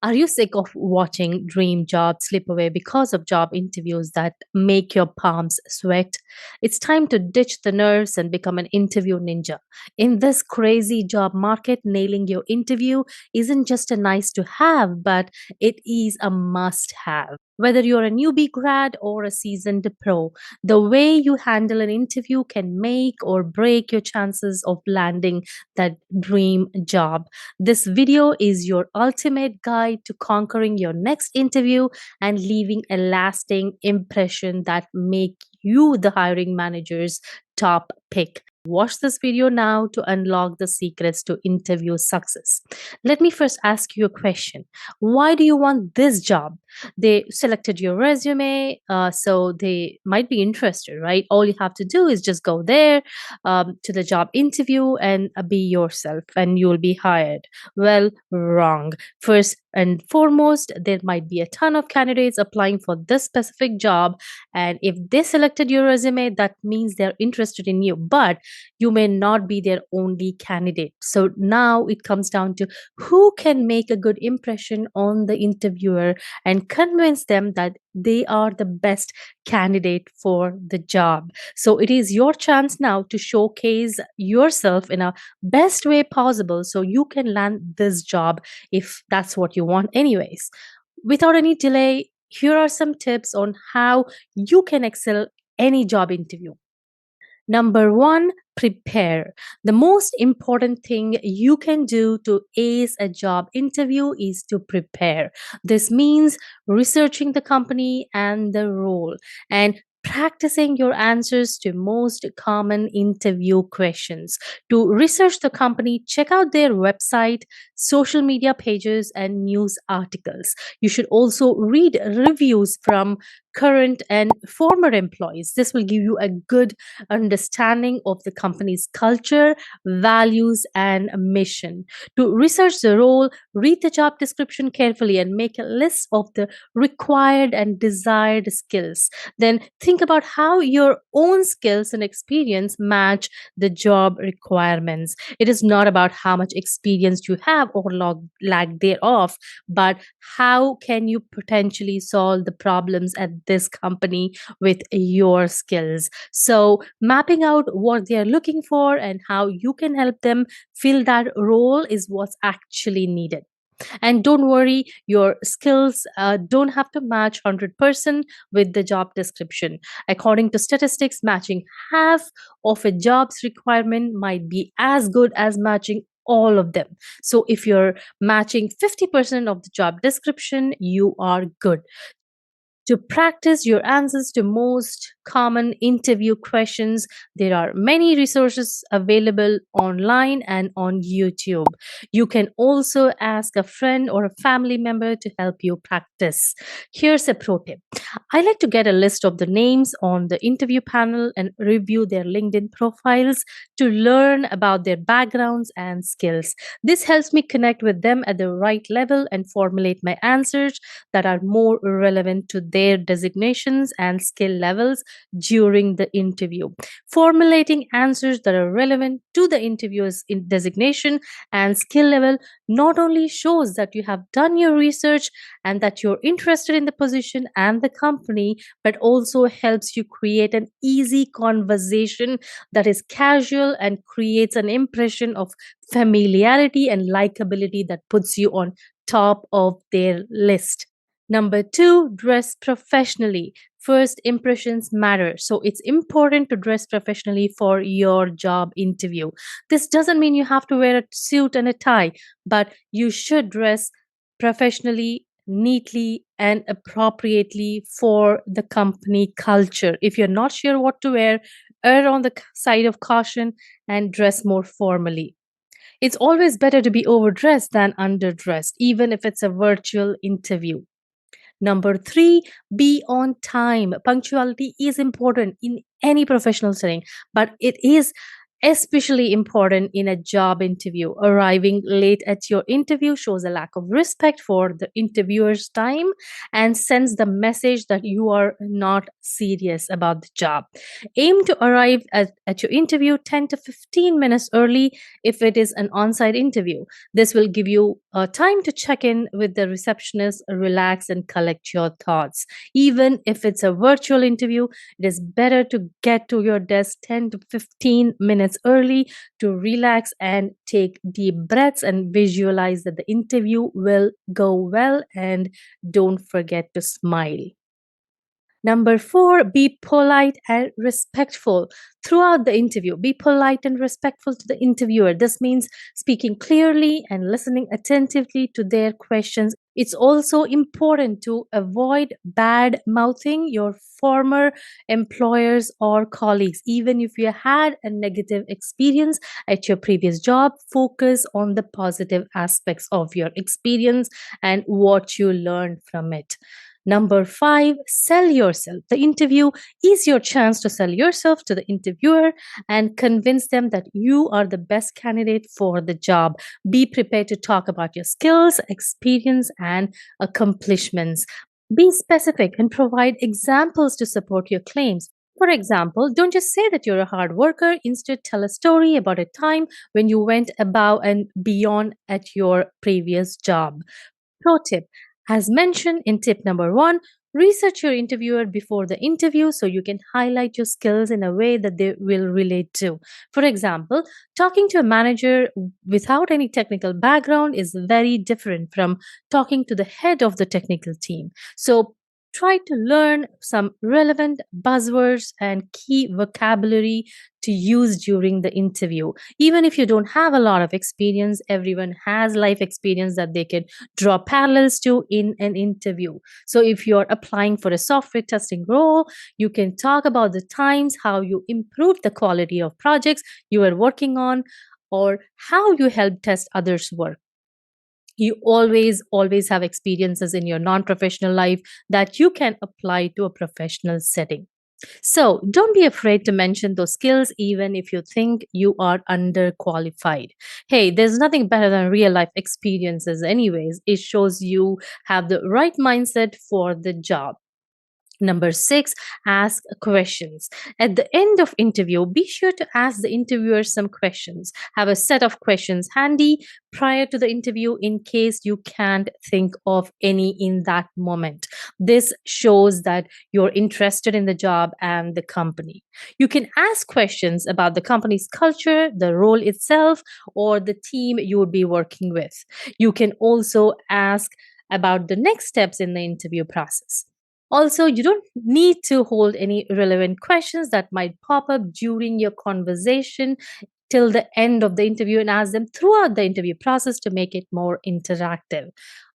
Are you sick of watching dream jobs slip away because of job interviews that make your palms sweat? It's time to ditch the nerves and become an interview ninja. In this crazy job market, nailing your interview isn't just a nice to have, but it is a must have. Whether you're a newbie grad or a seasoned pro, the way you handle an interview can make or break your chances of landing that dream job. This video is your ultimate guide to conquering your next interview and leaving a lasting impression that make you the hiring manager's top pick. Watch this video now to unlock the secrets to interview success. Let me first ask you a question. Why do you want this job? They selected your resume, so they might be interested, right? All you have to do is just go there to the job interview and be yourself, and you'll be hired. Well, wrong. First and foremost, there might be a ton of candidates applying for this specific job. And if they selected your resume, that means they're interested in you. But you may not be their only candidate. So now it comes down to who can make a good impression on the interviewer and convince them that they are the best candidate for the job. So it is your chance now to showcase yourself in a best way possible so you can land this job if that's what you want, anyways. Without any delay, here are some tips on how you can excel any job interview. Number one, prepare. The most important thing you can do to ace a job interview is to prepare. This means researching the company and the role and practicing your answers to most common interview questions. To research the company, check out their website, social media pages, and news articles. You should also read reviews from current and former employees. This will give you a good understanding of the company's culture, values, and mission. To research the role, read the job description carefully and make a list of the required and desired skills. Then think about how your own skills and experience match the job requirements. It is not about how much experience you have or lack thereof, but how can you potentially solve the problems at this company with your skills. So, mapping out what they are looking for and how you can help them fill that role is what's actually needed. And don't worry, your skills don't have to match 100% with the job description. According to statistics, matching half of a job's requirement might be as good as matching all of them. So if you're matching 50% of the job description, you are good. To practice your answers to most common interview questions, there are many resources available online and on YouTube. You can also ask a friend or a family member to help you practice. Here's a pro tip. I like to get a list of the names on the interview panel and review their LinkedIn profiles to learn about their backgrounds and skills. This helps me connect with them at the right level and formulate my answers that are more relevant to their designations and skill levels during the interview. Formulating answers that are relevant to the interviewer's designation and skill level not only shows that you have done your research and that you're interested in the position and the company, but also helps you create an easy conversation that is casual and creates an impression of familiarity and likability that puts you on top of their list. Number two, dress professionally. First impressions matter. So it's important to dress professionally for your job interview. This doesn't mean you have to wear a suit and a tie, but you should dress professionally, neatly, and appropriately for the company culture. If you're not sure what to wear, err on the side of caution and dress more formally. It's always better to be overdressed than underdressed, even if it's a virtual interview. Number three, be on time. Punctuality is important in any professional setting, but it is Especially important in a job interview. Arriving late at your interview shows a lack of respect for the interviewer's time and sends the message that you are not serious about the job. Aim to arrive at your interview 10 to 15 minutes early if it is an on site interview. This will give you time to check in with the receptionist, relax, and collect your thoughts. Even if it's a virtual interview, it is better to get to your desk 10 to 15 minutes early to relax and take deep breaths and visualize that the interview will go well, and don't forget to smile. Number four, be polite and respectful throughout the interview. Be polite and respectful to the interviewer. This means speaking clearly and listening attentively to their questions. It's also important to avoid bad mouthing your former employers or colleagues. Even if you had a negative experience at your previous job, focus on the positive aspects of your experience and what you learned from it. Number five, sell yourself. The interview is your chance to sell yourself to the interviewer and convince them that you are the best candidate for the job. Be prepared to talk about your skills, experience, and accomplishments. Be specific and provide examples to support your claims. For example, don't just say that you're a hard worker. Instead, tell a story about a time when you went above and beyond at your previous job. Pro tip: as mentioned in tip number one, research your interviewer before the interview so you can highlight your skills in a way that they will relate to. For example, talking to a manager without any technical background is very different from talking to the head of the technical team. So, try to learn some relevant buzzwords and key vocabulary to use during the interview. Even if you don't have a lot of experience, everyone has life experience that they can draw parallels to in an interview. So if you're applying for a software testing role, you can talk about the times how you improved the quality of projects you were working on, or how you help test others' work. You always have experiences in your non-professional life that you can apply to a professional setting. So don't be afraid to mention those skills even if you think you are underqualified. Hey, there's nothing better than real life experiences, anyways. It shows you have the right mindset for the job. Number six, ask questions. At the end of interview, be sure to ask the interviewer some questions. Have a set of questions handy prior to the interview in case you can't think of any in that moment. This shows that you're interested in the job and the company. You can ask questions about the company's culture, the role itself, or the team you would be working with. You can also ask about the next steps in the interview process. Also, you don't need to hold any relevant questions that might pop up during your conversation till the end of the interview, and ask them throughout the interview process to make it more interactive.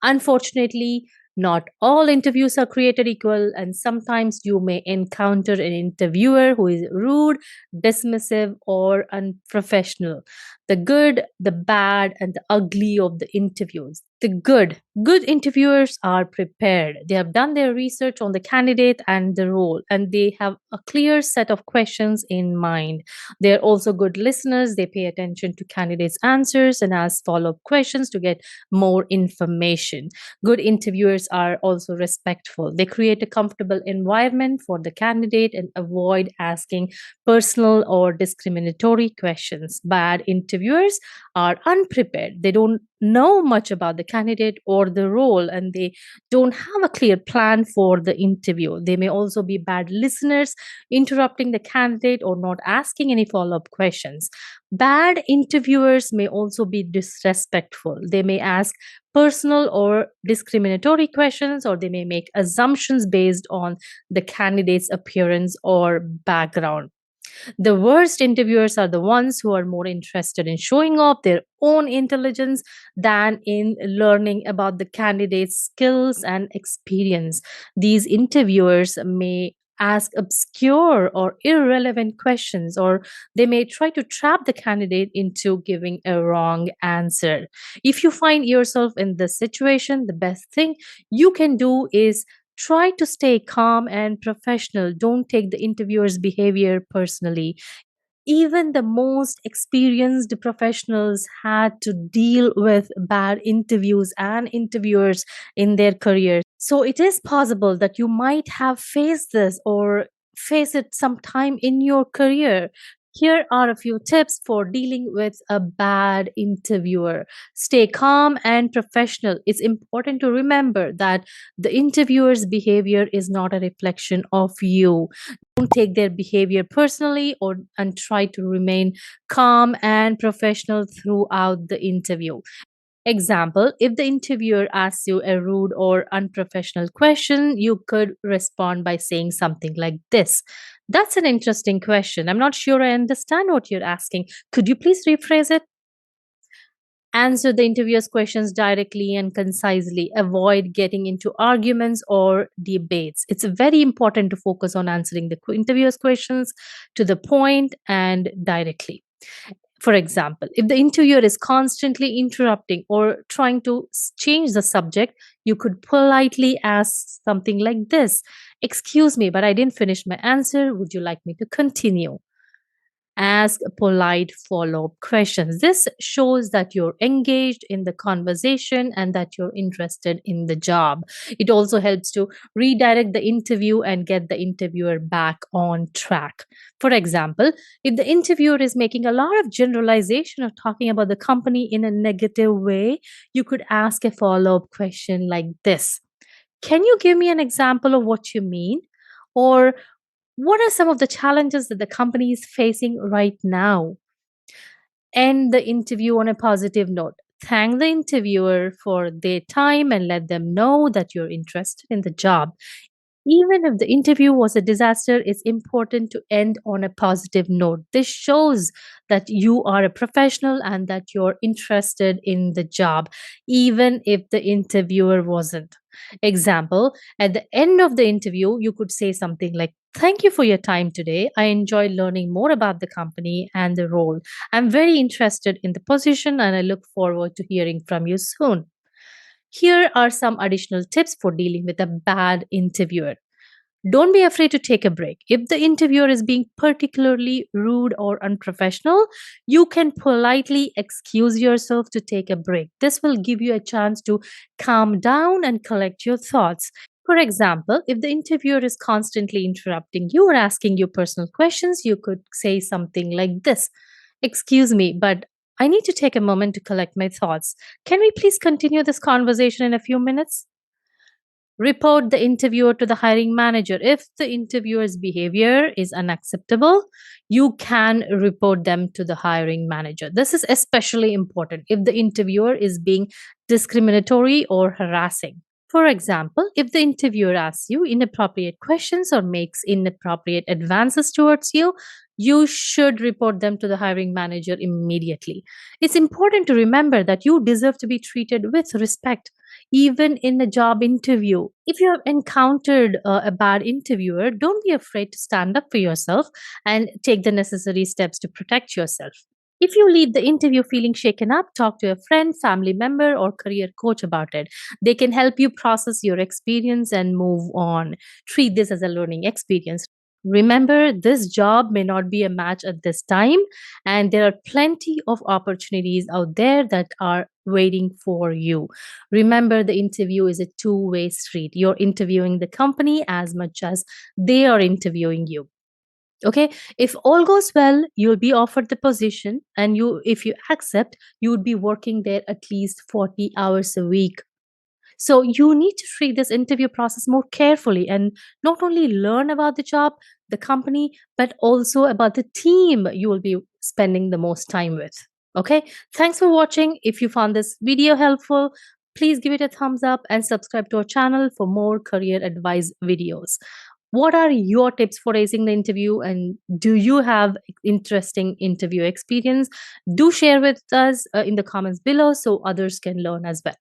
Unfortunately, not all interviews are created equal, and sometimes you may encounter an interviewer who is rude, dismissive, or unprofessional. The good, the bad, and the ugly of the interviews. The good interviewers are prepared. They have done their research on the candidate and the role, and they have a clear set of questions in mind. They're also good listeners. They pay attention to candidates' answers and ask follow up questions to get more information. Good interviewers are also respectful. They create a comfortable environment for the candidate and avoid asking personal or discriminatory questions. Bad interviewers are unprepared. They don't know much about the candidate or the role, and they don't have a clear plan for the interview. They may also be bad listeners, interrupting the candidate or not asking any follow up questions. Bad interviewers may also be disrespectful. They may ask personal or discriminatory questions, or they may make assumptions based on the candidate's appearance or background. The worst interviewers are the ones who are more interested in showing off their own intelligence than in learning about the candidate's skills and experience. These interviewers may ask obscure or irrelevant questions, or they may try to trap the candidate into giving a wrong answer. If you find yourself in this situation, the best thing you can do is try to stay calm and professional. Don't take the interviewer's behavior personally. Even the most experienced professionals had to deal with bad interviews and interviewers in their career. So it is possible that you might have faced this or face it sometime in your career. Here are a few tips for dealing with a bad interviewer. Stay calm and professional. It's important to remember that the interviewer's behavior is not a reflection of you. Don't take their behavior personally or and try to remain calm and professional throughout the interview. Example, if the interviewer asks you a rude or unprofessional question, you could respond by saying something like this: That's an interesting question. I'm not sure I understand what you're asking. Could you please rephrase it? Answer the interviewer's questions directly and concisely. Avoid getting into arguments or debates. It's very important to focus on answering the interviewer's questions to the point and directly. For example, if the interviewer is constantly interrupting or trying to change the subject, you could politely ask something like this: Excuse me, but I didn't finish my answer. Would you like me to continue? Ask polite follow up questions. This shows that you're engaged in the conversation and that you're interested in the job. It also helps to redirect the interview and get the interviewer back on track. For example, if the interviewer is making a lot of generalization or talking about the company in a negative way, you could ask a follow up question like this: Can you give me an example of what you mean? Or what are some of the challenges that the company is facing right now? End the interview on a positive note. Thank the interviewer for their time and let them know that you're interested in the job. Even if the interview was a disaster, it's important to end on a positive note. This shows that you are a professional and that you're interested in the job, even if the interviewer wasn't. Example, at the end of the interview, you could say something like, Thank you for your time today. I enjoyed learning more about the company and the role. I'm very interested in the position and I look forward to hearing from you soon. Here are some additional tips for dealing with a bad interviewer. Don't be afraid to take a break. If the interviewer is being particularly rude or unprofessional, you can politely excuse yourself to take a break. This will give you a chance to calm down and collect your thoughts. For example, if the interviewer is constantly interrupting you or asking you personal questions, you could say something like this: Excuse me, but I need to take a moment to collect my thoughts. Can we please continue this conversation in a few minutes? Report the interviewer to the hiring manager. If the interviewer's behavior is unacceptable, you can report them to the hiring manager. This is especially important if the interviewer is being discriminatory or harassing. For example, if the interviewer asks you inappropriate questions or makes inappropriate advances towards you, you should report them to the hiring manager immediately. It's important to remember that you deserve to be treated with respect even in a job interview. If you have encountered a bad interviewer, don't be afraid to stand up for yourself and take the necessary steps to protect yourself. If you leave the interview feeling shaken up, talk to a friend, family member, or career coach about it. They can help you process your experience and move on. Treat this as a learning experience. Remember, this job may not be a match at this time, and there are plenty of opportunities out there that are waiting for you. Remember, the interview is a two-way street. You're interviewing the company as much as they are interviewing you. Okay, if all goes well, you'll be offered the position, and if you accept, you would be working there at least 40 hours a week. So you need to treat this interview process more carefully and not only learn about the job, the company, but also about the team you will be spending the most time with. Okay, thanks for watching. If you found this video helpful, please give it a thumbs up and subscribe to our channel for more career advice videos. What are your tips for acing the interview, and do you have interesting interview experience? Do share with us in the comments below so others can learn as well.